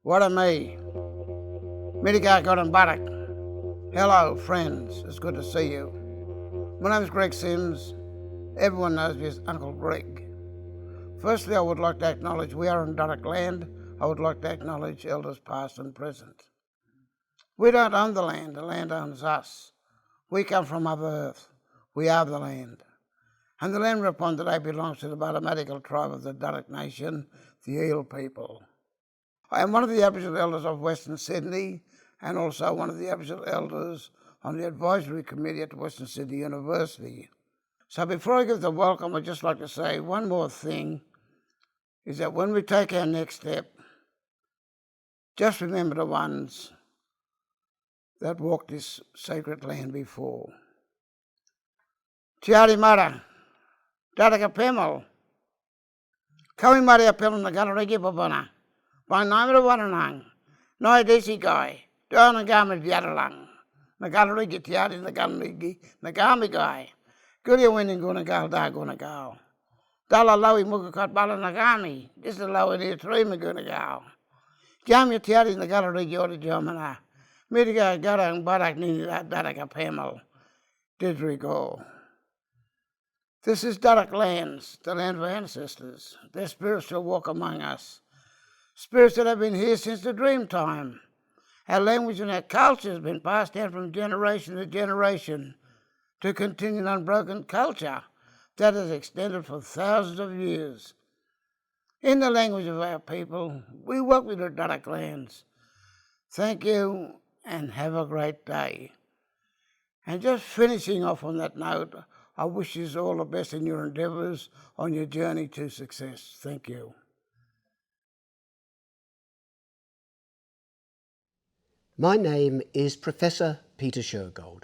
What a me. Midigar got and Buttock. Hello, friends. It's good to see you. My name's Greg Sims. Everyone knows me as Uncle Greg. Firstly, I would like to acknowledge we are in Duddock land. I would like to acknowledge elders past and present. We don't own the land owns us. We come from Mother Earth. We are the land. And the land we're upon today belongs to the mathematical tribe of the Duddock Nation, the Eel people. I am one of the Aboriginal elders of Western Sydney and also one of the Aboriginal elders on the advisory committee at Western Sydney University. So before I give the welcome, I'd just like to say one more thing, is that when we take our next step, just remember the ones that walked this sacred land before. Tiari Mara, Dadaka Pemal, Kami Maria Pemal Naganarigi Babana, By Namara Wananang, Noi Desi Guy, Dona Gami Yadalang, Naganarigi Tiari Naganarigi, Nagami Guy, Goody winning Gunagal Da Gunagal. Dala Lawi Mugakat Bala Nagami, this is the Lawi near Tree Magunagal. Jamia Tiari Naganarigi or the Germana, Midiga Garang Barak Nini Dadaka Pemal, Didrigo. This is Duddock lands, the land of our ancestors. Their spirits shall walk among us. Spirits that have been here since the dream time. Our language and our culture has been passed down from generation to generation to continue an unbroken culture that has extended for thousands of years. In the language of our people, we work with the Duddock lands. Thank you and have a great day. And just finishing off on that note, I wish you all the best in your endeavours on your journey to success. Thank you. My name is Professor Peter Shergold.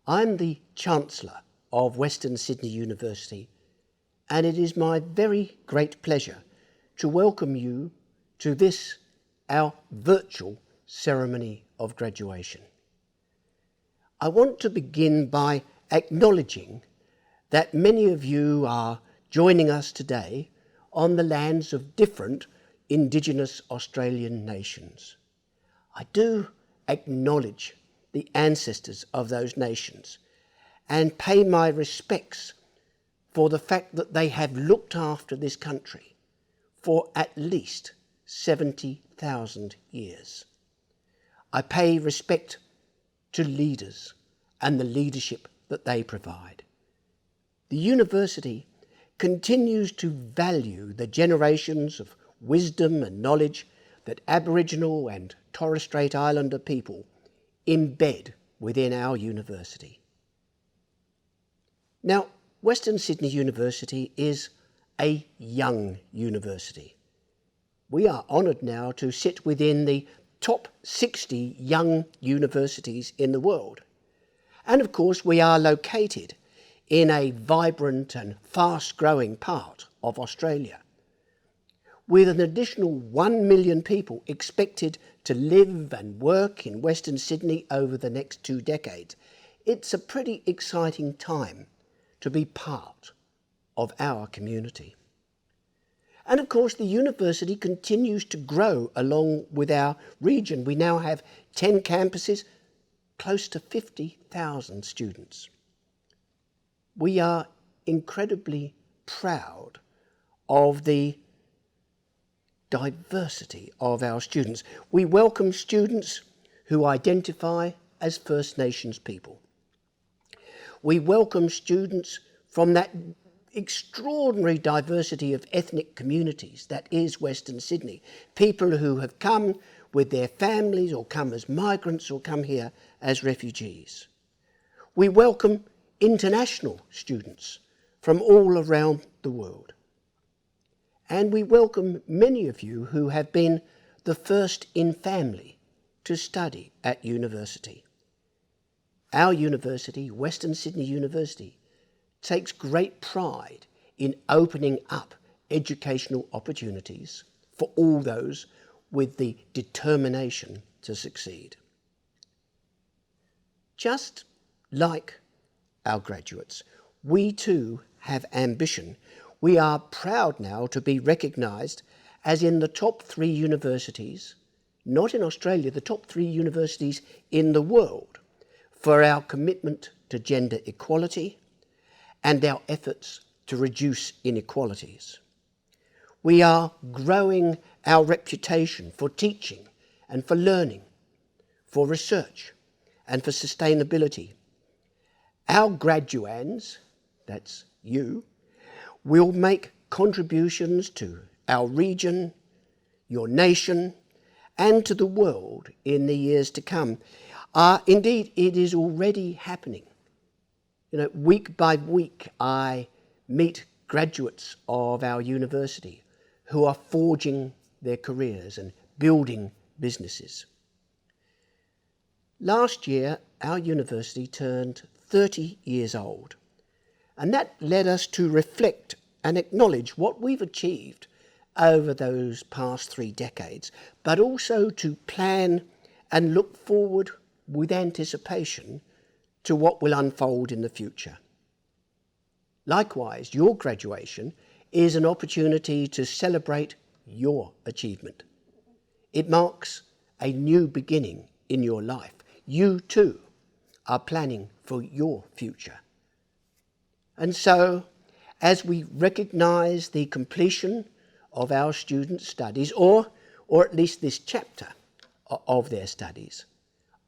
I'm the Chancellor of Western Sydney University, and it is my very great pleasure to welcome you to this, our virtual ceremony of graduation. I want to begin by acknowledging that many of you are joining us today on the lands of different Indigenous Australian nations. I do acknowledge the ancestors of those nations and pay my respects for the fact that they have looked after this country for at least 70,000 years. I pay respect to leaders and the leadership that they provide. The university continues to value the generations of wisdom and knowledge that Aboriginal and Torres Strait Islander people embed within our university. Now, Western Sydney University is a young university. We are honoured now to sit within the top 60 young universities in the world. And of course, we are located in a vibrant and fast-growing part of Australia. With an additional 1 million people expected to live and work in Western Sydney over the next 2 decades, it's a pretty exciting time to be part of our community. And of course, the university continues to grow along with our region. We now have 10 campuses, close to 50,000 students. We are incredibly proud of the diversity of our students. We welcome students who identify as First Nations people. We welcome students from that extraordinary diversity of ethnic communities that is Western Sydney. People who have come with their families or come as migrants or come here as refugees. We welcome international students from all around the world. And we welcome many of you who have been the first in family to study at university. Our university, Western Sydney University, takes great pride in opening up educational opportunities for all those with the determination to succeed. Just like our graduates, we too have ambition. We are proud now to be recognised as in the top 3 universities not in Australia, the top 3 universities in the world for our commitment to gender equality and our efforts to reduce inequalities. We are growing our reputation for teaching and for learning, for research and for sustainability. Our graduands, that's you, will make contributions to our region, your nation, and to the world in the years to come. Indeed, it is already happening. Week by week, I meet graduates of our university who are forging their careers and building businesses. Last year, our university turned 30 years old, and that led us to reflect and acknowledge what we've achieved over those past 3 decades, but also to plan and look forward with anticipation to what will unfold in the future. Likewise, your graduation is an opportunity to celebrate your achievement. It marks a new beginning in your life. You too are planning for your future. And so, as we recognise the completion of our students' studies, or at least this chapter of their studies,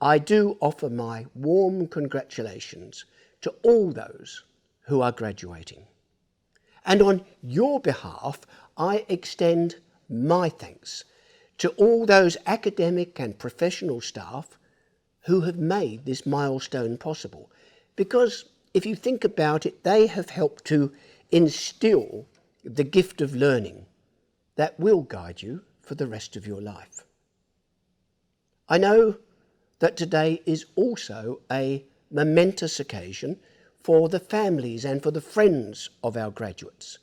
I do offer my warm congratulations to all those who are graduating. And on your behalf, I extend my thanks to all those academic and professional staff who have made this milestone possible. Because if you think about it, they have helped to instill the gift of learning that will guide you for the rest of your life. I know that today is also a momentous occasion for the families and for the friends of our graduates.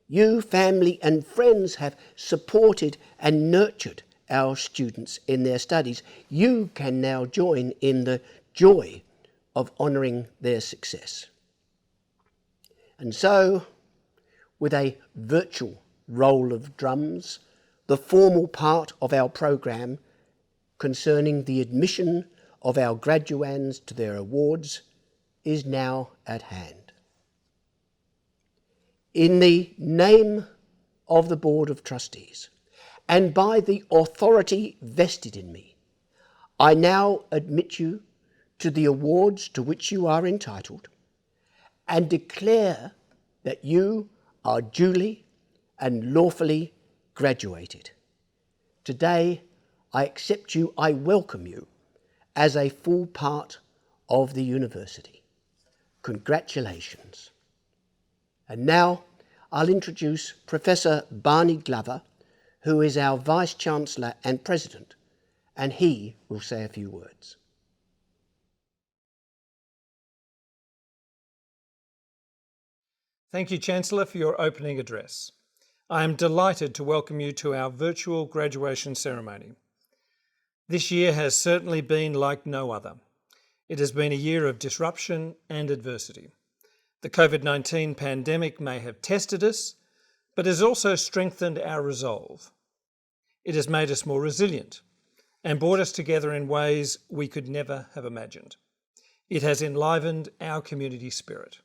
You, family and friends, have supported and nurtured our students in their studies. You can now join in the joy of honouring their success. And so, with a virtual roll of drums, the formal part of our programme concerning the admission of our graduands to their awards is now at hand. In the name of the Board of Trustees, and by the authority vested in me, I now admit you to the awards to which you are entitled, and declare that you are duly and lawfully graduated. Today, I accept you, I welcome you as a full part of the university. Congratulations. And now I'll introduce Professor Barney Glover, who is our Vice-Chancellor and President, and he will say a few words. Thank you, Chancellor, for your opening address. I am delighted to welcome you to our virtual graduation ceremony. This year has certainly been like no other. It has been a year of disruption and adversity. The COVID-19 pandemic may have tested us, but has also strengthened our resolve. It has made us more resilient and brought us together in ways we could never have imagined. It has enlivened our community spirit.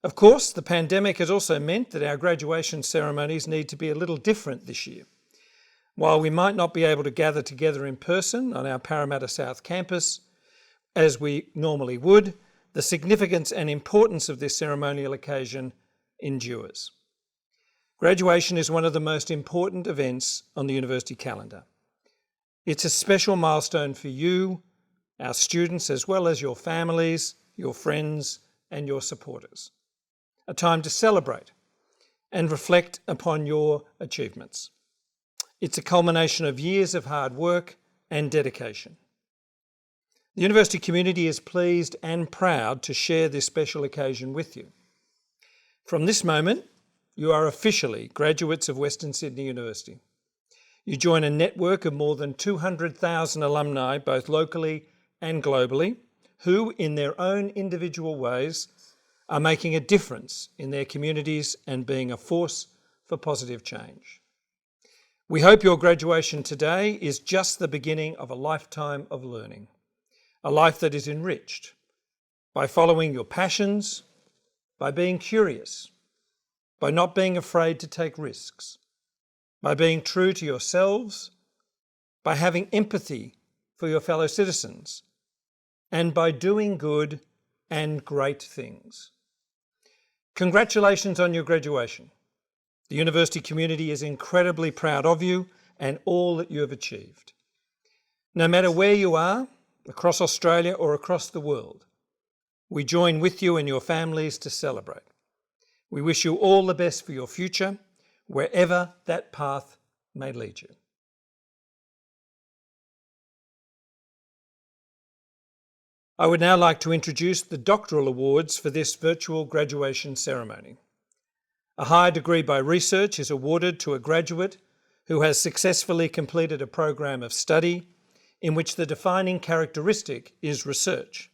Of course, the pandemic has also meant that our graduation ceremonies need to be a little different this year. While we might not be able to gather together in person on our Parramatta South campus, as we normally would, the significance and importance of this ceremonial occasion endures. Graduation is one of the most important events on the university calendar. It's a special milestone for you, our students, as well as your families, your friends, and your supporters. A time to celebrate and reflect upon your achievements. It's a culmination of years of hard work and dedication. The university community is pleased and proud to share this special occasion with you. From this moment, you are officially graduates of Western Sydney University. You join a network of more than 200,000 alumni, both locally and globally, who, in their own individual ways, are making a difference in their communities and being a force for positive change. We hope your graduation today is just the beginning of a lifetime of learning, a life that is enriched by following your passions, by being curious, by not being afraid to take risks, by being true to yourselves, by having empathy for your fellow citizens, and by doing good and great things. Congratulations on your graduation. The university community is incredibly proud of you and all that you have achieved. No matter where you are, across Australia or across the world, we join with you and your families to celebrate. We wish you all the best for your future, wherever that path may lead you. I would now like to introduce the doctoral awards for this virtual graduation ceremony. A higher degree by research is awarded to a graduate who has successfully completed a program of study in which the defining characteristic is research.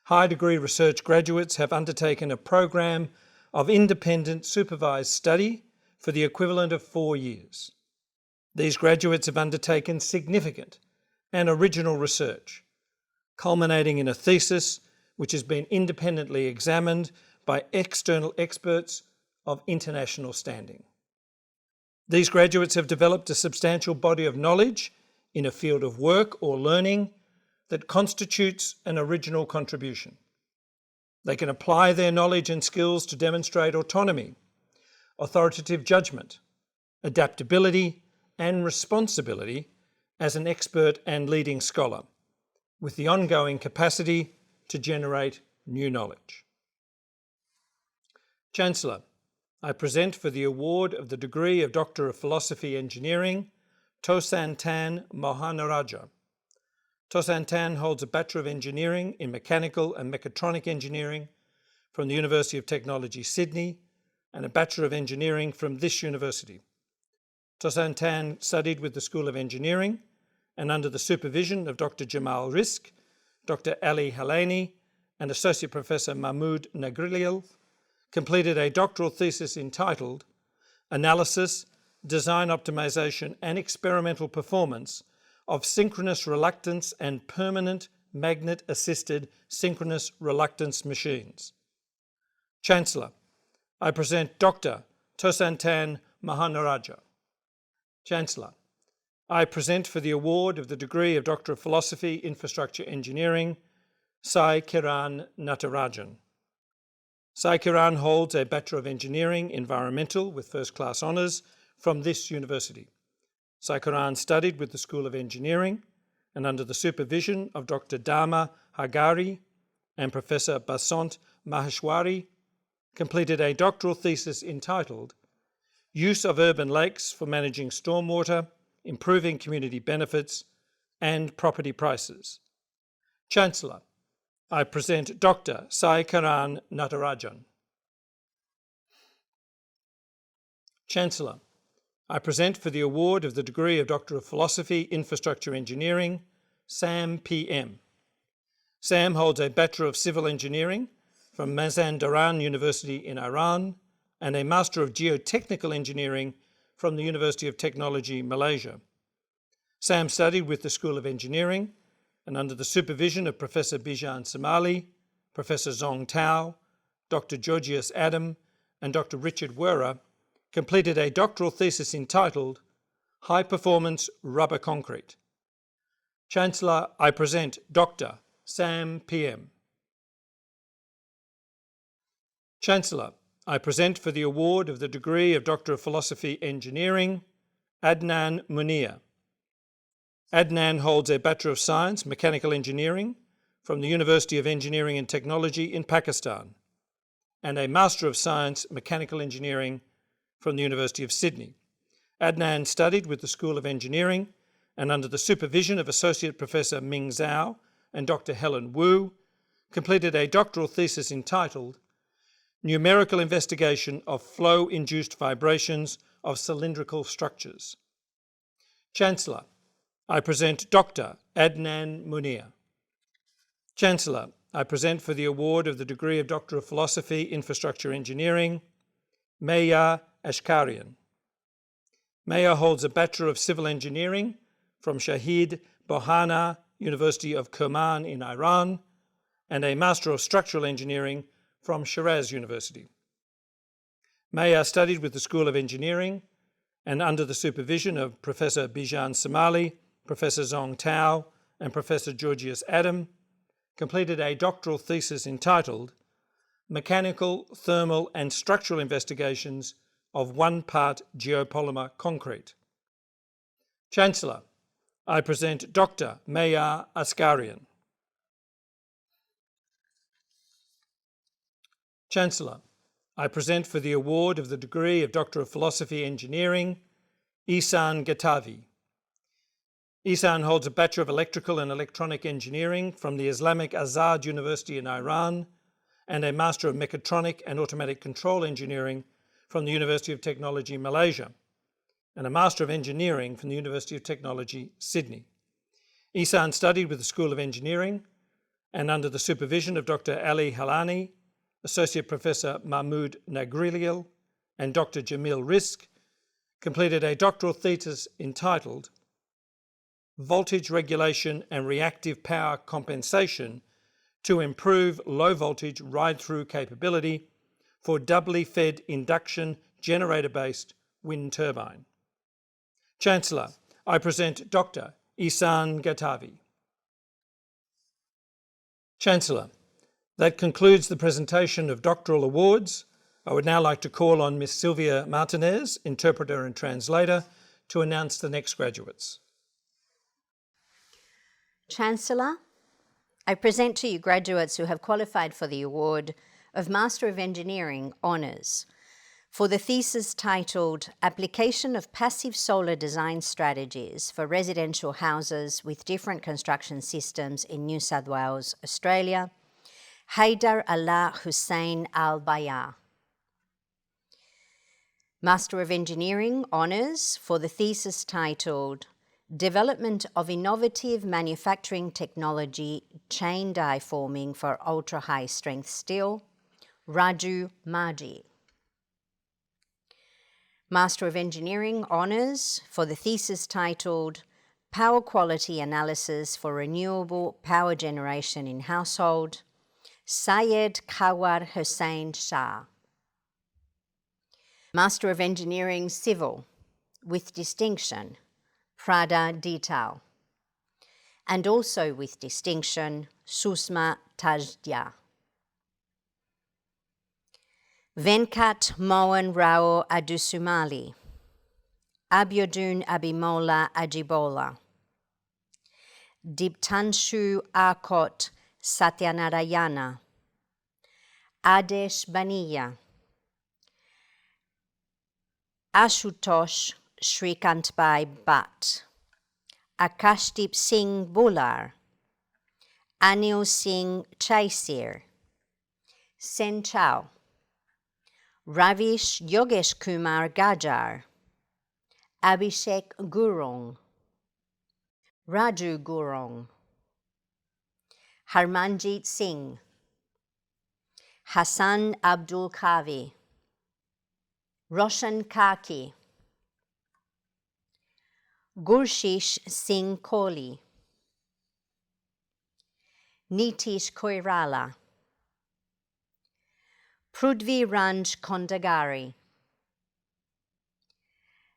Higher degree research graduates have undertaken a program of independent supervised study for the equivalent of 4 years. These graduates have undertaken significant and original research, culminating in a thesis which has been independently examined by external experts of international standing. These graduates have developed a substantial body of knowledge in a field of work or learning that constitutes an original contribution. They can apply their knowledge and skills to demonstrate autonomy, authoritative judgment, adaptability, and responsibility as an expert and leading scholar, with the ongoing capacity to generate new knowledge. Chancellor, I present for the award of the degree of Doctor of Philosophy Engineering, Tosan Tan Mohanaraja. Tosan Tan holds a Bachelor of Engineering in Mechanical and Mechatronic Engineering from the University of Technology, Sydney, and a Bachelor of Engineering from this university. Tosan Tan studied with the School of Engineering and under the supervision of Dr. Jamal Risk, Dr. Ali Halani, and Associate Professor Mahmoud Nagrilil, completed a doctoral thesis entitled Analysis, Design Optimization and Experimental Performance of Synchronous Reluctance and Permanent Magnet-Assisted Synchronous Reluctance Machines. Chancellor, I present Dr. Tosan Tan Mohanaraja. Chancellor, I present for the award of the degree of Doctor of Philosophy, Infrastructure Engineering, Sai Kiran Natarajan. Sai Kiran holds a Bachelor of Engineering, Environmental with first-class honours from this university. Sai Kiran studied with the School of Engineering and under the supervision of Dr. Dharma Hagari and Professor Basant Maheshwari, completed a doctoral thesis entitled Use of Urban Lakes for Managing Stormwater, Improving Community Benefits and Property Prices. Chancellor, I present Dr. Sai Kiran Natarajan. Chancellor, I present for the award of the degree of Doctor of Philosophy, Infrastructure Engineering, Sam PM. Sam holds a Bachelor of Civil Engineering from Mazandaran University in Iran and a Master of Geotechnical Engineering from the University of Technology, Malaysia. Sam studied with the School of Engineering and under the supervision of Professor Bijan Somali, Professor Zong Tao, Dr. Georgius Adam, and Dr. Richard Werra, completed a doctoral thesis entitled High Performance Rubber Concrete. Chancellor, I present Dr. Sam PM. Chancellor, I present for the award of the degree of Doctor of Philosophy Engineering, Adnan Munir. Adnan holds a Bachelor of Science, Mechanical Engineering from the University of Engineering and Technology in Pakistan and a Master of Science, Mechanical Engineering from the University of Sydney. Adnan studied with the School of Engineering and under the supervision of Associate Professor Ming Zhao and Dr. Helen Wu, completed a doctoral thesis entitled Numerical Investigation of Flow-Induced Vibrations of Cylindrical Structures. Chancellor, I present Dr. Adnan Munir. Chancellor, I present for the award of the degree of Doctor of Philosophy, Infrastructure Engineering, Meya Ashkarian. Maya holds a Bachelor of Civil Engineering from Shahid Bohana University of Kerman in Iran and a Master of Structural Engineering from Shiraz University. Maya studied with the School of Engineering and under the supervision of Professor Bijan Somali, Professor Zong Tao, and Professor Georgius Adam, completed a doctoral thesis entitled Mechanical, Thermal and Structural Investigations of One-Part Geopolymer Concrete. Chancellor, I present Dr. Maya Askarian. Chancellor, I present for the award of the degree of Doctor of Philosophy Engineering, Ihsan Getavi. Ihsan holds a Bachelor of Electrical and Electronic Engineering from the Islamic Azad University in Iran and a Master of Mechatronic and Automatic Control Engineering from the University of Technology, Malaysia, and a Master of Engineering from the University of Technology, Sydney. Ihsan studied with the School of Engineering and under the supervision of Dr. Ali Halani, Associate Professor Mahmoud Nagrilil, and Dr. Jamil Risk, completed a doctoral thesis entitled Voltage Regulation and Reactive Power Compensation to Improve Low Voltage Ride-Through Capability for Doubly Fed Induction Generator-Based Wind Turbine. Chancellor, I present Dr. Ihsan Getavi. Chancellor, that concludes the presentation of doctoral awards. I would now like to call on Ms. Sylvia Martinez, interpreter and translator, to announce the next graduates. Chancellor, I present to you graduates who have qualified for the award of Master of Engineering Honours for the thesis titled Application of Passive Solar Design Strategies for Residential Houses with Different Construction Systems in New South Wales, Australia, Haidar Allah Hussein Al-Bayar. Master of Engineering Honours for the thesis titled Development of Innovative Manufacturing Technology Chain Die Forming for Ultra-High Strength Steel, Raju Maji. Master of Engineering Honours for the thesis titled Power Quality Analysis for Renewable Power Generation in Household, Syed Khawar Hussain Shah. Master of Engineering Civil with distinction, Prada Dital, and also with distinction, Susma Tajdia. Venkat Mohan Rao Adusumali, Abiodun Abimola Ajibola, Diptanshu Akot Satyanarayana, Adesh Baniya, Ashutosh Shrikantbhai Bhatt, Akashdeep Singh Bular, Anil Singh Chaisir, Sen Chao, Ravish Yogesh Kumar Gajar, Abhishek Gurung, Raju Gurung, Harmanjit Singh, Hassan Abdul Kavi, Roshan Kaki, Gurshish Singh Kohli, Nitish Koirala, Prudvi Ranj Kondagari,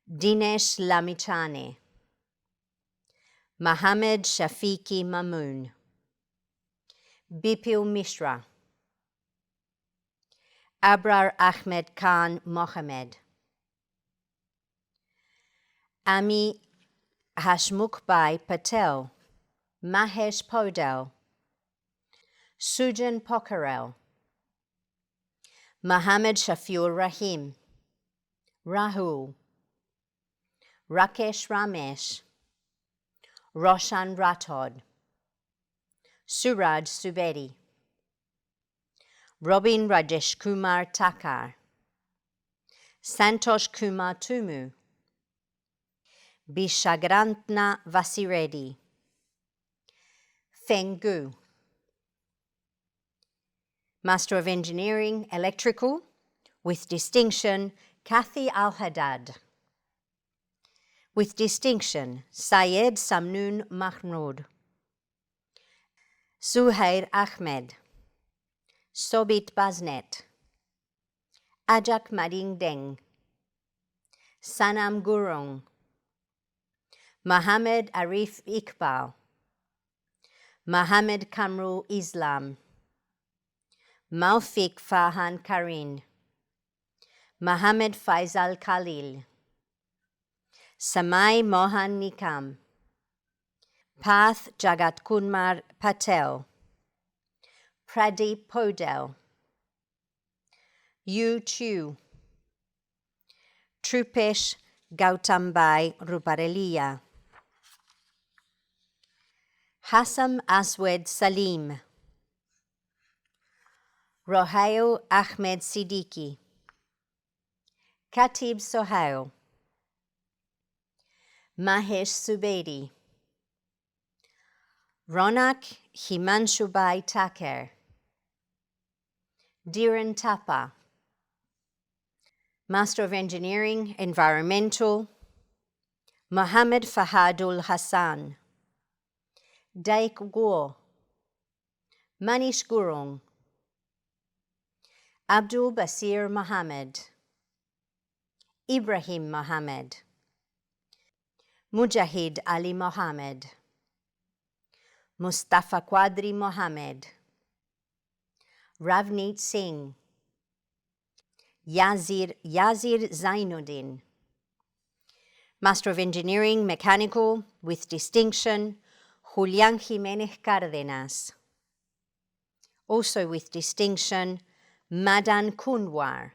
Dinesh Lamichane, Mohammed Shafiqi Mamoon, Bipil Mishra, Abrar Ahmed Khan Mohamed, Ami Hashmukhbhai Patel, Mahesh Podel, Sujan Pokharel, Mohammed Shafiur Rahim, Rahul, Rakesh Ramesh, Roshan Rathod, Suraj Subedi, Robin Rajesh Kumar Takar, Santosh Kumar Tumu, Bishagrantna Vasireddy, Feng Gu. Master of Engineering, Electrical, with distinction, Kathy Al-Haddad. With distinction, Syed Samnoon Mahmood, Zuhair Ahmed, Sobit Baznet, Ajak Mading Deng, Sanam Gurung, Mohammed Arif Iqbal, Mohammed Kamrul Islam, Maufiq Farhan Karin, Mohammed Faisal Khalil, Samai Mohan Nikam, Path Jagat Kunmar Patel, Pradeep Podel, Yu Chu, Trupesh Gautambai Ruparelia, Hassam Aswed Salim, Rohail Ahmed Siddiqui, Khatib Sohail, Mahesh Subedi, Ronak Himanshubai Taker, Dhiren Tapa, Master of Engineering, Environmental, Mohammed Fahadul Hassan, Daik Gur, Manish Gurung, Abdul Basir Mohammed, Ibrahim Mohammed, Mujahid Ali Mohammed, Mustafa Quadri Mohammed, Ravneet Singh, Yazir Zainuddin, Master of Engineering, Mechanical, with distinction, Julian Jimenez Cárdenas. Also with distinction, Madan Kunwar.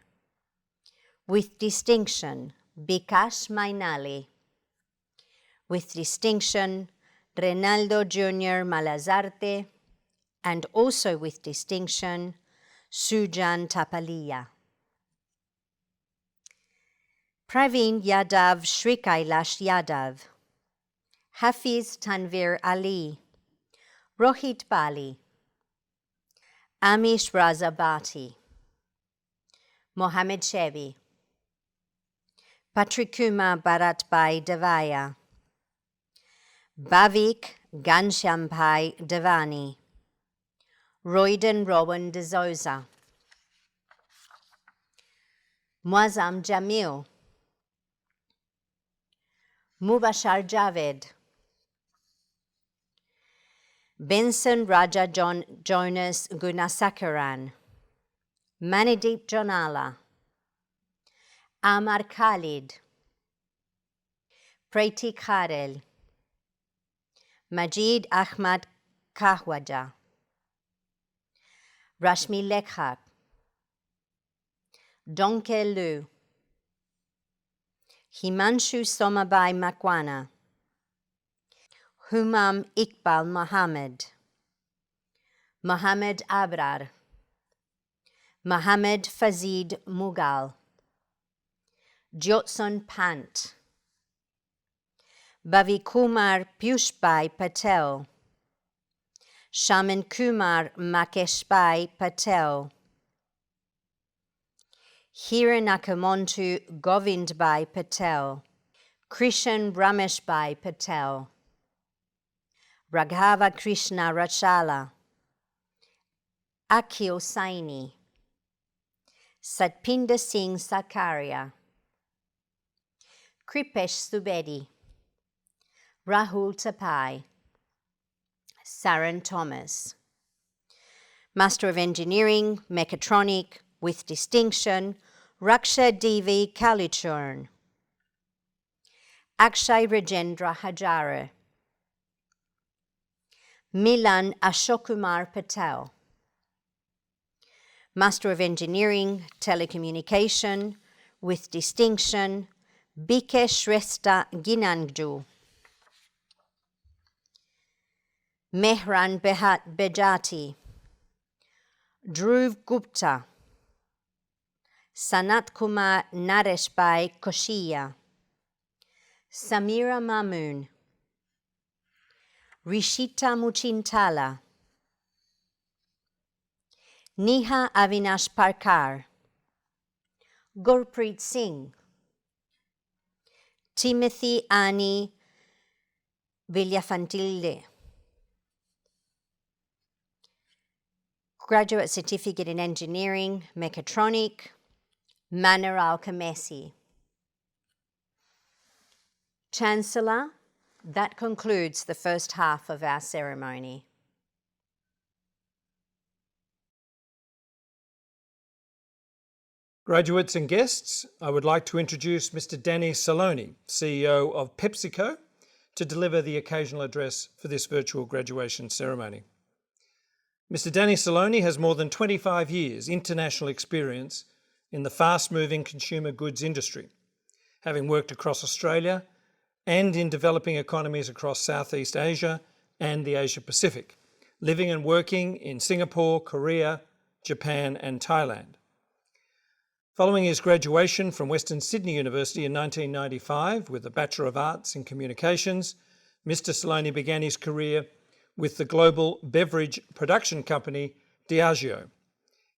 With distinction, Bikash Mainali. With distinction, Renaldo Jr. Malazarte. And also with distinction, Sujan Tapalia. Praveen Yadav Shrikailash Yadav, Hafiz Tanvir Ali, Rohit Bali, Amish Raza Bhatti, Mohammed Shebi, Patrikuma Bharatbhai Devaya, Bhavik Ghanshyambhai Devani, Royden Rowan de Souza, Muazzam Jamil, Mubashar Javed, Benson Raja Jonas Gunasakaran, Manideep Jonala, Amar Khalid, Preeti Kharel, Majid Ahmad Kahwaja, Rashmi Lekhak, Donke Lu, Himanshu Somabai Makwana, Humam Iqbal Mohammed, Mohammed Abrar, Mohammed Fazid Mughal, Jotson Pant, Bhavikumar Piyushbhai Patel, Shaman Kumar Makeshbhai Patel, Hiranakamontu Govindbhai Patel, Krishan Rameshbhai Patel, Raghava Krishna Rachala, Akhil Saini, Satpinder Singh Sakaria, Kripesh Subedi, Rahul Tapai, Saran Thomas. Master of Engineering, Mechatronic, with distinction, Raksha Devi Kalichurn, Akshay Rajendra Hajare, Milan Ashokumar Patel. Master of Engineering, Telecommunication, with distinction, Bikesh Shrestha Ginangju, Mehran Bejati, Dhruv Gupta, Sanat Kumar Nareshbhai Koshiya, Samira Mamoon, Rishita Muchintala, Neha Avinash Parkar, Gurpreet Singh, Timothy Ani Villafantilde. Graduate Certificate in Engineering, Mechatronic, Manor Alchemesi. Chancellor, that concludes the first half of our ceremony. Graduates and guests, I would like to introduce Mr. Danny Saloni, CEO of PepsiCo, to deliver the occasional address for this virtual graduation ceremony. Mr. Danny Saloni has more than 25 years international experience in the fast-moving consumer goods industry, having worked across Australia and in developing economies across Southeast Asia and the Asia Pacific, living and working in Singapore, Korea, Japan and Thailand. Following his graduation from Western Sydney University in 1995 with a Bachelor of Arts in Communications, Mr. Saloni began his career with the global beverage production company Diageo.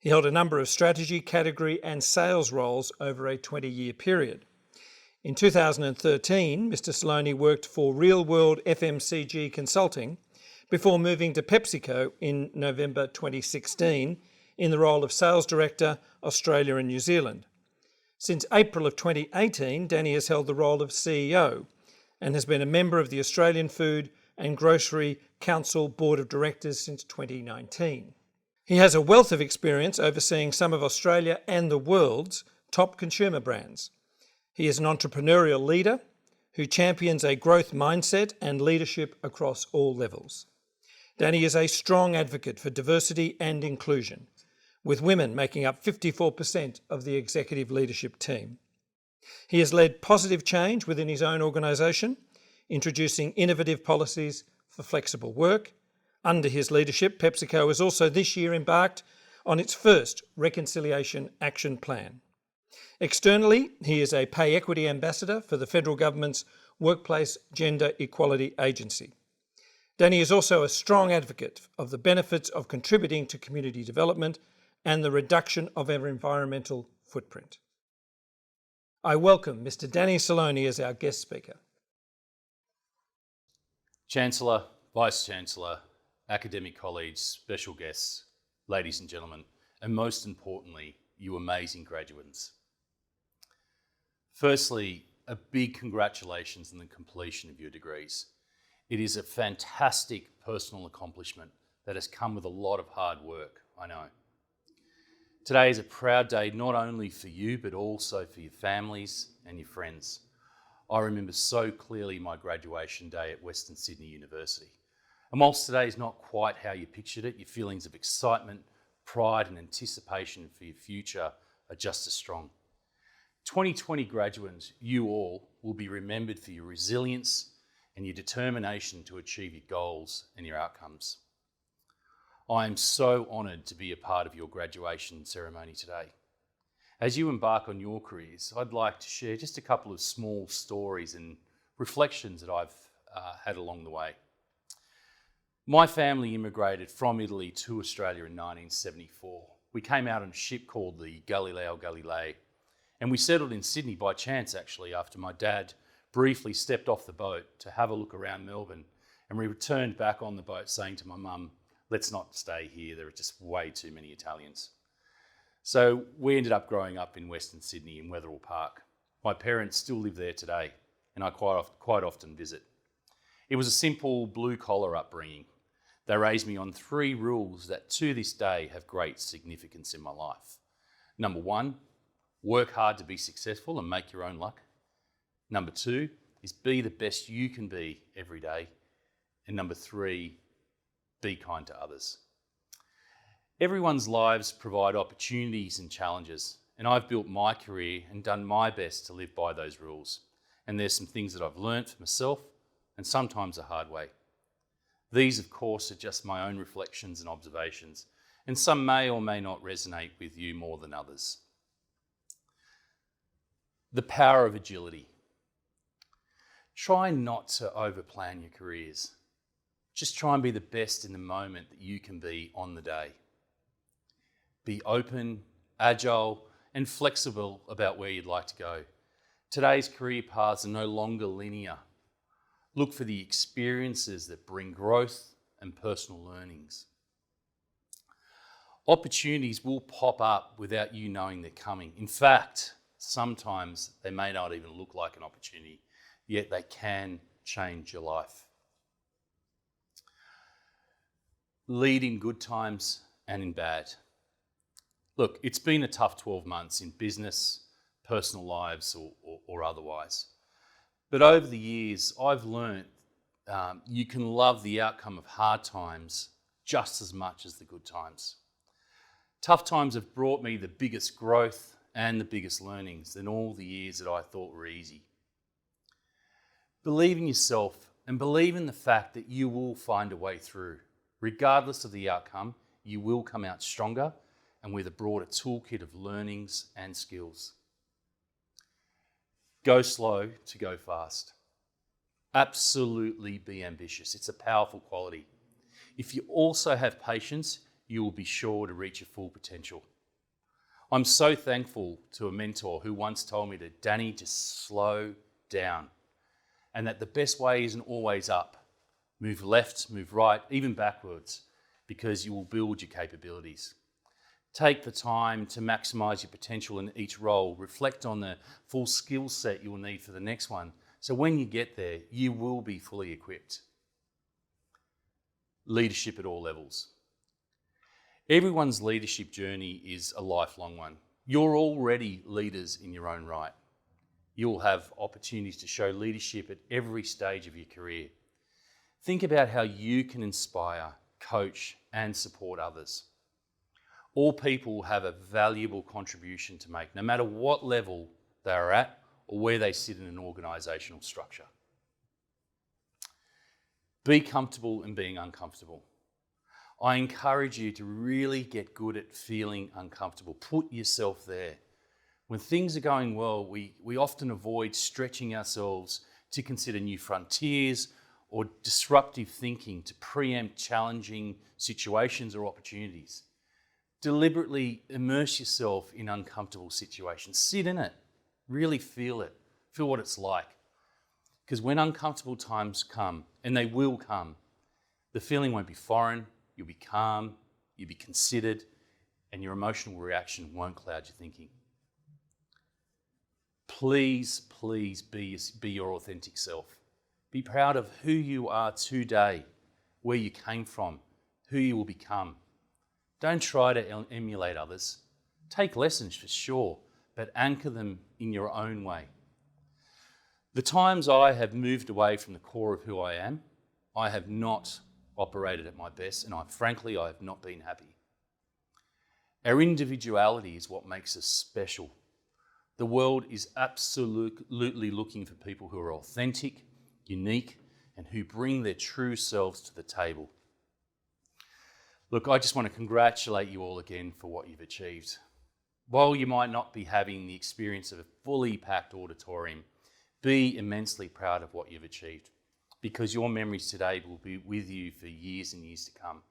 He held a number of strategy, category and sales roles over a 20-year period. In 2013, Mr. Saloni worked for Real World FMCG Consulting before moving to PepsiCo in November 2016 in the role of Sales Director, Australia and New Zealand. Since April of 2018, Danny has held the role of CEO and has been a member of the Australian Food and Grocery Council Board of Directors since 2019. He has a wealth of experience overseeing some of Australia and the world's top consumer brands. He is an entrepreneurial leader who champions a growth mindset and leadership across all levels. Danny is a strong advocate for diversity and inclusion, with women making up 54% of the executive leadership team. He has led positive change within his own organisation, introducing innovative policies for flexible work. Under his leadership, PepsiCo has also this year embarked on its first Reconciliation Action Plan. Externally, he is a pay equity ambassador for the federal government's Workplace Gender Equality Agency. Danny is also a strong advocate of the benefits of contributing to community development and the reduction of our environmental footprint. I welcome Mr. Danny Saloni as our guest speaker. Chancellor, Vice-Chancellor, academic colleagues, special guests, ladies and gentlemen, and most importantly, you amazing graduates. Firstly, a big congratulations on the completion of your degrees. It is a fantastic personal accomplishment that has come with a lot of hard work, I know. Today is a proud day not only for you, but also for your families and your friends. I remember so clearly my graduation day at Western Sydney University. And whilst today is not quite how you pictured it, your feelings of excitement, pride and anticipation for your future are just as strong. 2020 graduates, you all will be remembered for your resilience and your determination to achieve your goals and your outcomes. I am so honoured to be a part of your graduation ceremony today. As you embark on your careers, I'd like to share just a couple of small stories and reflections that I've had along the way. My family immigrated from Italy to Australia in 1974. We came out on a ship called the Galileo Galilei, and we settled in Sydney by chance actually after my dad briefly stepped off the boat to have a look around Melbourne, and we returned back on the boat saying to my mum, let's not stay here, there are just way too many Italians. So we ended up growing up in Western Sydney in Wetherill Park. My parents still live there today, and I quite often visit. It was a simple blue-collar upbringing. They raised me on 3 rules that to this day have great significance in my life. Number 1, work hard to be successful and make your own luck. Number 2 is be the best you can be every day. And number 3, be kind to others. Everyone's lives provide opportunities and challenges, and I've built my career and done my best to live by those rules. And there's some things that I've learnt for myself, and sometimes the hard way. These, of course, are just my own reflections and observations, and some may or may not resonate with you more than others. The power of agility. Try not to overplan your careers. Just try and be the best in the moment that you can be on the day. Be open, agile, and flexible about where you'd like to go. Today's career paths are no longer linear. Look for the experiences that bring growth and personal learnings. Opportunities will pop up without you knowing they're coming. In fact, sometimes they may not even look like an opportunity, yet they can change your life. Lead in good times and in bad. Look, it's been a tough 12 months in business, personal lives, or otherwise. But over the years, I've learnt you can love the outcome of hard times just as much as the good times. Tough times have brought me the biggest growth and the biggest learnings than all the years that I thought were easy. Believe in yourself and believe in the fact that you will find a way through. Regardless of the outcome, you will come out stronger and with a broader toolkit of learnings and skills. Go slow to go fast. Absolutely be ambitious. It's a powerful quality. If you also have patience, you will be sure to reach your full potential. I'm so thankful to a mentor who once told me that, Danny, just slow down, and that the best way isn't always up. Move left, move right, even backwards, because you will build your capabilities. Take the time to maximize your potential in each role. Reflect on the full skill set you will need for the next one. So when you get there, you will be fully equipped. Leadership at all levels. Everyone's leadership journey is a lifelong one. You're already leaders in your own right. You'll have opportunities to show leadership at every stage of your career. Think about how you can inspire, coach, and support others. All people have a valuable contribution to make, no matter what level they are at or where they sit in an organisational structure. Be comfortable in being uncomfortable. I encourage you to really get good at feeling uncomfortable. Put yourself there. When things are going well, we often avoid stretching ourselves to consider new frontiers or disruptive thinking to preempt challenging situations or opportunities. Deliberately immerse yourself in uncomfortable situations. Sit in it. Really feel it. Feel what it's like. Because when uncomfortable times come, and they will come, the feeling won't be foreign. You'll be calm, you'll be considered, and your emotional reaction won't cloud your thinking. Please, please be your authentic self. Be proud of who you are today, where you came from, who you will become. Don't try to emulate others. Take lessons for sure, but anchor them in your own way. The times I have moved away from the core of who I am, I have not operated at my best, and frankly, I have not been happy. Our individuality is what makes us special. The world is absolutely looking for people who are authentic, unique, and who bring their true selves to the table. Look, I just want to congratulate you all again for what you've achieved. While you might not be having the experience of a fully packed auditorium, be immensely proud of what you've achieved, because your memories today will be with you for years and years to come.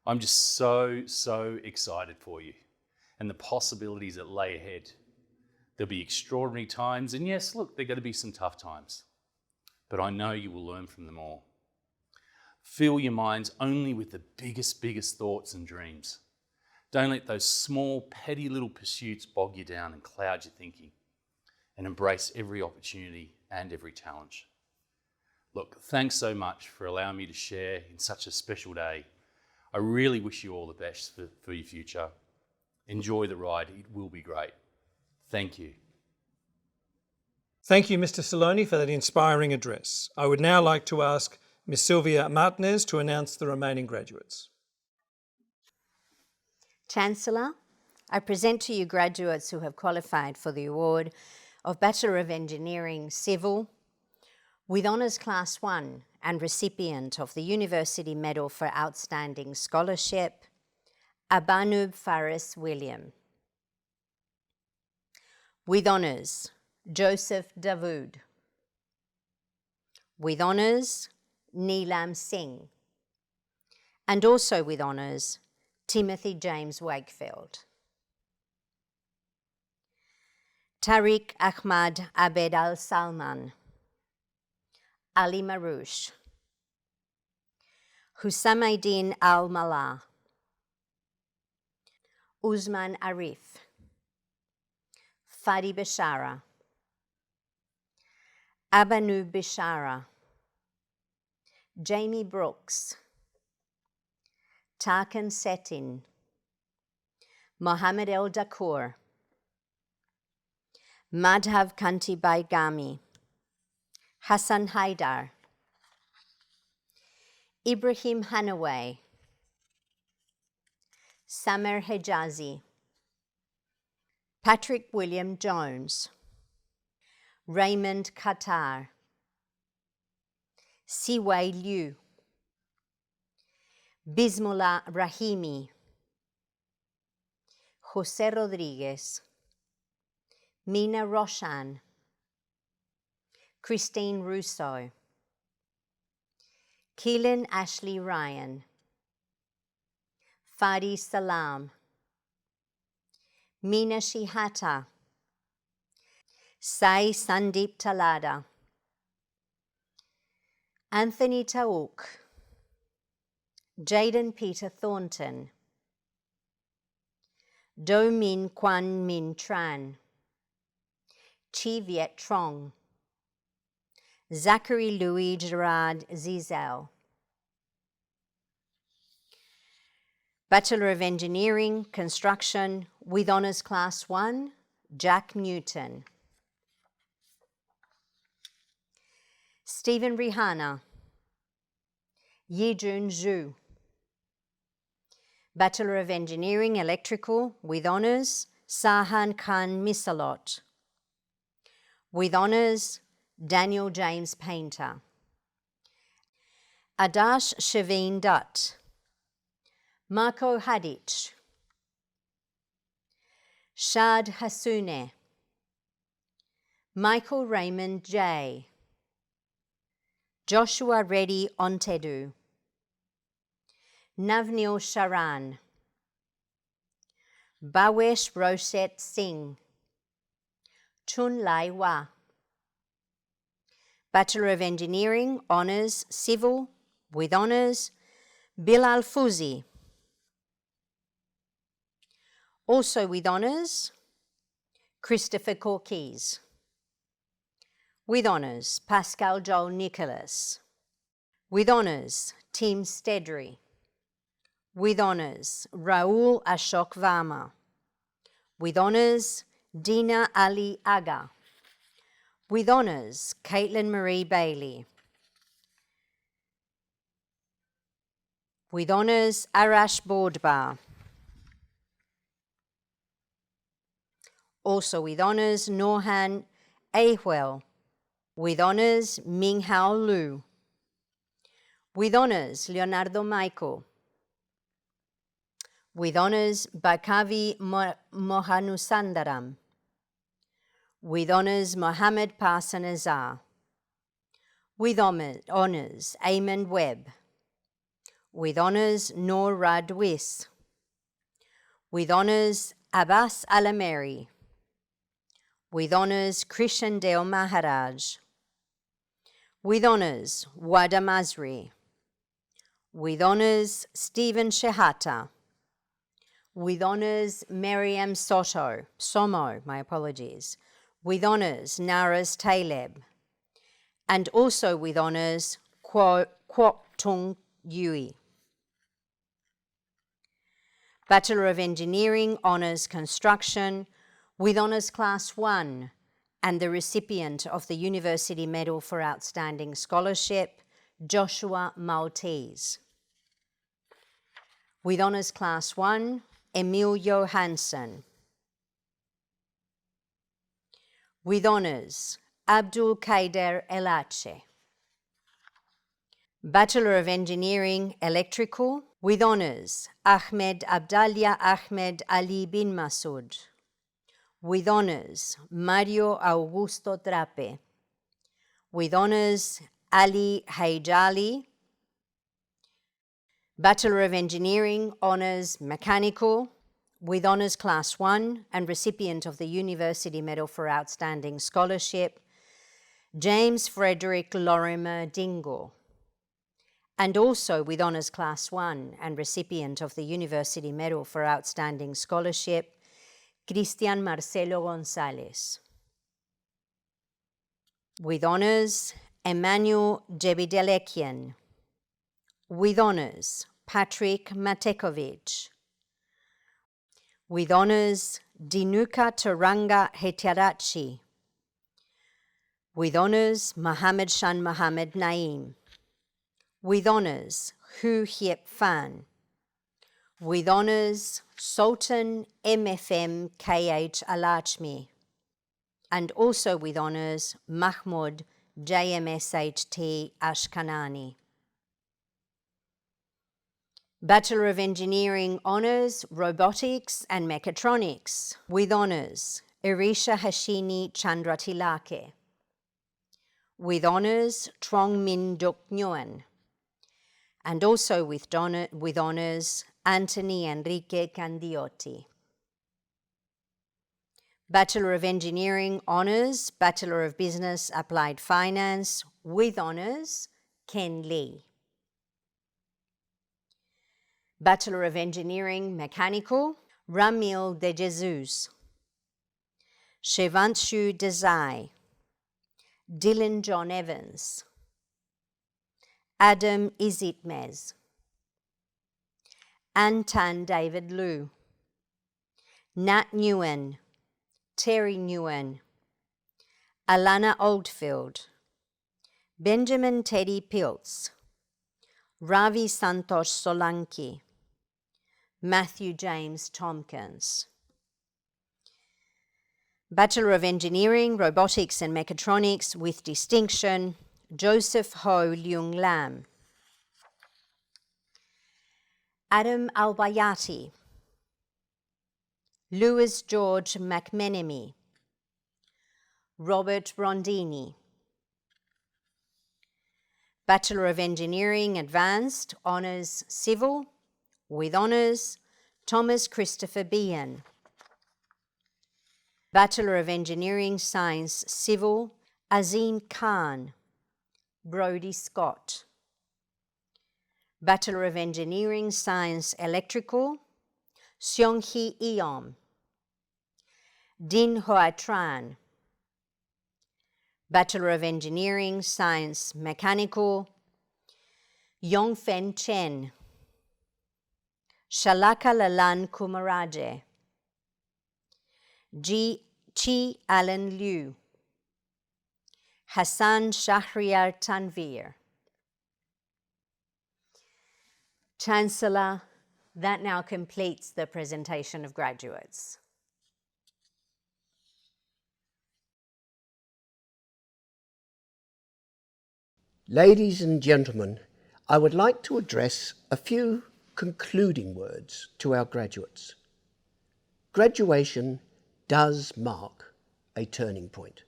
I'm just so excited for you and the possibilities that lay ahead. There'll be extraordinary times, and yes, look, there are going to be some tough times, but I know you will learn from them all. Fill your minds only with the biggest thoughts and dreams. Don't let those small, petty little pursuits bog you down and cloud your thinking, and embrace every opportunity and every challenge. Look, thanks so much for allowing me to share in such a special day. I really wish you all the best for your future. Enjoy the ride. It will be great. Thank you. Thank you, Mr. Saloni, for that inspiring address. I would now like to ask Ms. Sylvia Martinez to announce the remaining graduates. Chancellor, I present to you graduates who have qualified for the award of Bachelor of Engineering Civil with Honours Class 1 and recipient of the University Medal for Outstanding Scholarship, Abanub Faris William. With Honours, Joseph Davood. With Honours, Neelam Singh. And also with Honours, Timothy James Wakefield. Tariq Ahmad Abed Al Salman, Ali Marouche, Husamaydin Al Mallah, Usman Arif, Fadi Bishara, Abanu Bishara, Jamie Brooks, Tarkan Setin, Mohammed El Dakour, Madhav Kanti Baigami, Hassan Haidar, Ibrahim Hanaway, Samer Hejazi, Patrick William Jones, Raymond Qatar, Siwei Liu, Bismillah Rahimi, Jose Rodriguez, Mina Roshan, Christine Russo, Keelan Ashley Ryan, Fadi Salam, Mina Shihata, Sai Sandeep Talada, Anthony Tauk, Jaden Peter Thornton, Do Min Quan Min Tran, Chi Viet Trong, Zachary Louis Gerard Zizel. Bachelor of Engineering, Construction, with Honours Class 1, Jack Newton. Stephen Rihana, Yijun Zhu. Bachelor of Engineering, Electrical, with Honours, Sahan Khan Misalot. With Honours, Daniel James Painter. Adash Shaveen Dutt, Marco Hadic, Shad Hasune, Michael Raymond J, Joshua Reddy Ontedu, Navnil Sharan, Bawesh Roshet Singh, Chun Lai Wa. Bachelor of Engineering, Honours, Civil, with Honours, Bilal Fuzi. Also with Honours, Christopher Corkes. With Honours, Pascal Joel Nicholas. With Honours, Tim Stedry. With Honours, Raul Ashok Varma. With Honours, Dina Ali Aga. With Honours, Caitlin Marie Bailey. With Honours, Arash Bordbar. Also with Honours, Norhan Ahwell. With Honours, Minghao Lu. With Honours, Leonardo Michael. With Honours, Bakavi Mohanusandaram. With Honours, Mohammed Parsan Azar. With Honours, Eamon Webb. With Honours, Noor Radwis. With Honours, Abbas Alameri. With Honours, Krishan Deo Maharaj. With Honours, Wada Masri. With Honours, Stephen Shehata. With Honours, Maryam Somo, my apologies. With Honours, Naraz Taleb. And also with Honours, Kwok Tung Yui. Bachelor of Engineering, Honours Construction, with Honours Class 1, and the recipient of the University Medal for Outstanding Scholarship, Joshua Maltese. With Honours Class 1, Emil Johansson. With Honours, Abdul Kader Elache. Bachelor of Engineering, Electrical, with Honours, Ahmed Abdallah Ahmed Ali bin Masood. With Honours, Mario Augusto Trape. With Honours, Ali Haijali. Bachelor of Engineering, Honours Mechanical, with Honours Class 1 and recipient of the University Medal for Outstanding Scholarship, James Frederick Lorimer Dingle, and also with Honours Class 1 and recipient of the University Medal for Outstanding Scholarship, Cristian Marcelo Gonzalez. With Honours, Emmanuel Jebidelekian. With Honours, Patrick Matekovic. With Honours, Dinuka Taranga Hetiarachi. With Honours, Mohammed Shan Mohammed Naeem. With Honours, Hu Hiep Fan. With Honours, Sultan MFM KH Alachmi. And also with Honours, Mahmoud JMSHT Ashkanani. Bachelor of Engineering Honours, Robotics and Mechatronics. With Honours, Irisha Hashini Chandratilake. With Honours, Trong Min Duk Nguyen. And also with Honours, Anthony Enrique Candiotti. Bachelor of Engineering Honours, Bachelor of Business Applied Finance. With Honours, Ken Lee. Bachelor of Engineering Mechanical, Ramil De Jesus. Shivanshu Desai. Dylan John Evans. Adam Izitmez. Antan David Liu. Nat Nguyen. Terry Nguyen. Alana Oldfield. Benjamin Teddy Piltz. Ravi Santosh Solanki. Matthew James Tompkins. Bachelor of Engineering, Robotics and Mechatronics with distinction, Joseph Ho Leung Lam. Adam Albayati. Louis George McMenemy. Robert Rondini. Bachelor of Engineering, Advanced, Honours Civil, with Honours, Thomas Christopher Bean. Bachelor of Engineering, Science Civil, Azim Khan. Brodie Scott. Bachelor of Engineering, Science Electrical, Seong-hee Eom. Din Hoa Tran. Bachelor of Engineering, Science Mechanical, Yongfen Chen. Shalaka Lalan Kumaraje. Chi Allen Liu. Hassan Shahriar Tanvir. Chancellor, that now completes the presentation of graduates. Ladies and gentlemen, I would like to address a few concluding words to our graduates. Graduation does mark a turning point.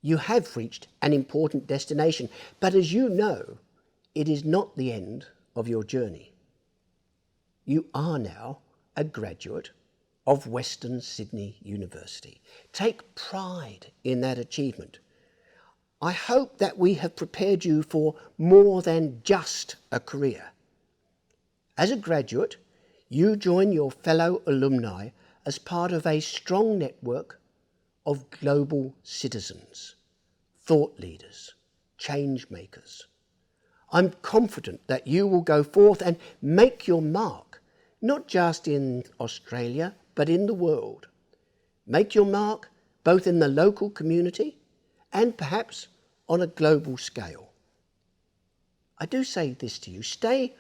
You have reached an important destination, but as you know, it is not the end of your journey. You are now a graduate of Western Sydney University. Take pride in that achievement. I hope that we have prepared you for more than just a career. As a graduate, you join your fellow alumni as part of a strong network of global citizens, thought leaders, change makers. I'm confident that you will go forth and make your mark, not just in Australia, but in the world. Make your mark both in the local community and perhaps on a global scale. I do say this to you, stay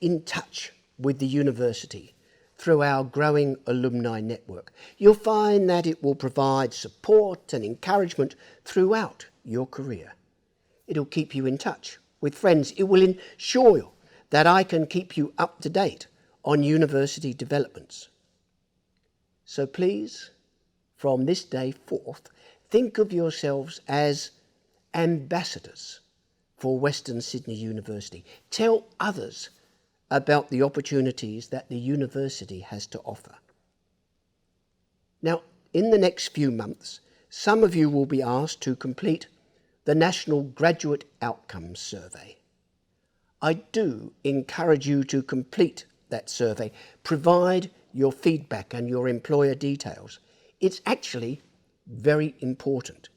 in touch with the university through our growing alumni network. You'll find that it will provide support and encouragement throughout your career. It'll keep you in touch with friends. It will ensure that I can keep you up to date on university developments. So please, from this day forth, think of yourselves as ambassadors for Western Sydney University. Tell others about the opportunities that the university has to offer. Now, in the next few months, some of you will be asked to complete the National Graduate Outcomes Survey. I do encourage you to complete that survey. Provide your feedback and your employer details. It's actually very important.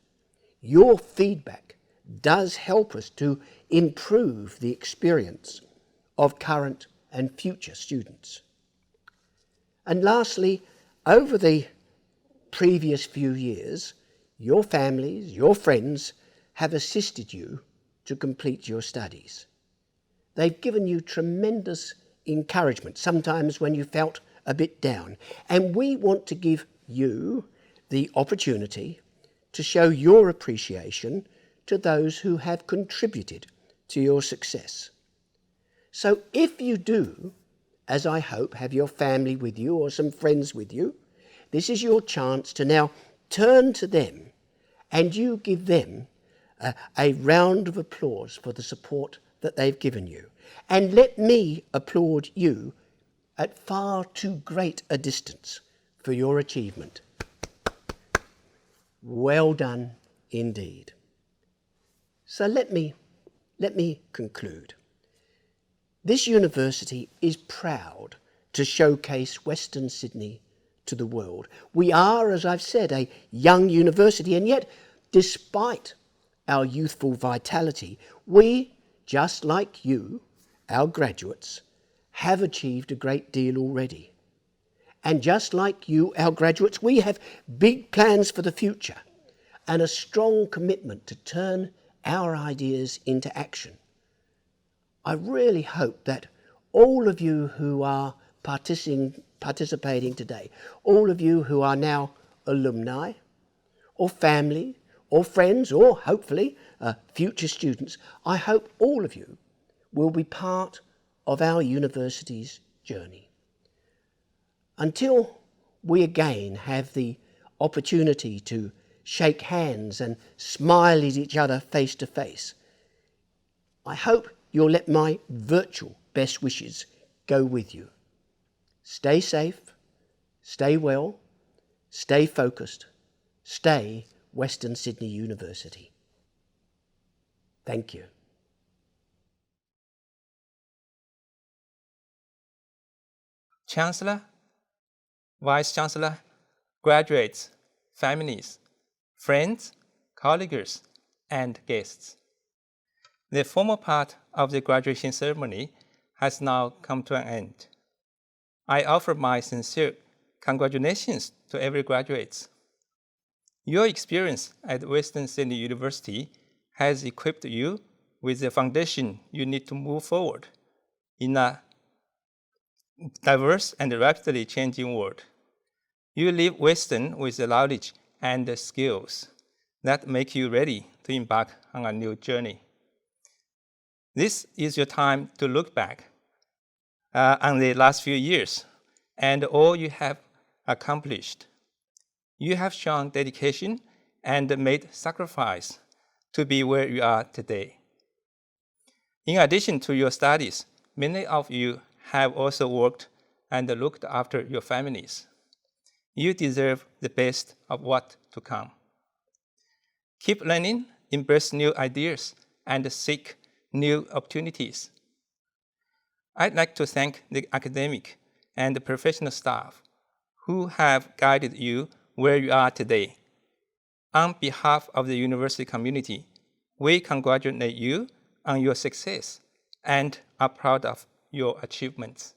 Your feedback does help us to improve the experience of current and future students. And lastly, over the previous few years, your families, your friends have assisted you to complete your studies. They've given you tremendous encouragement, sometimes when you felt a bit down. And we want to give you the opportunity to show your appreciation to those who have contributed to your success. So if you do, as I hope, have your family with you or some friends with you, this is your chance to now turn to them and you give them a round of applause for the support that they've given you. And let me applaud you at far too great a distance for your achievement. Well done indeed. So let me conclude. This university is proud to showcase Western Sydney to the world. We are, as I've said, a young university, and yet, despite our youthful vitality, we, just like you, our graduates, have achieved a great deal already. And just like you, our graduates, we have big plans for the future and a strong commitment to turn our ideas into action. I really hope that all of you who are participating today, all of you who are now alumni or family or friends or hopefully future students, I hope all of you will be part of our university's journey. Until we again have the opportunity to shake hands and smile at each other face to face, I hope you'll let my virtual best wishes go with you. Stay safe, stay well, stay focused, stay Western Sydney University. Thank you. Chancellor, Vice-Chancellor, graduates, families, friends, colleagues, and guests. The formal part of the graduation ceremony has now come to an end. I offer my sincere congratulations to every graduate. Your experience at Western Sydney University has equipped you with the foundation you need to move forward in a diverse and rapidly changing world. You leave Western with the knowledge and the skills that make you ready to embark on a new journey. This is your time to look back on the last few years and all you have accomplished. You have shown dedication and made sacrifice to be where you are today. In addition to your studies, many of you have also worked and looked after your families. You deserve the best of what to come. Keep learning, embrace new ideas, and seek new opportunities. I'd like to thank the academic and the professional staff who have guided you where you are today. On behalf of the university community, we congratulate you on your success and are proud of your achievements.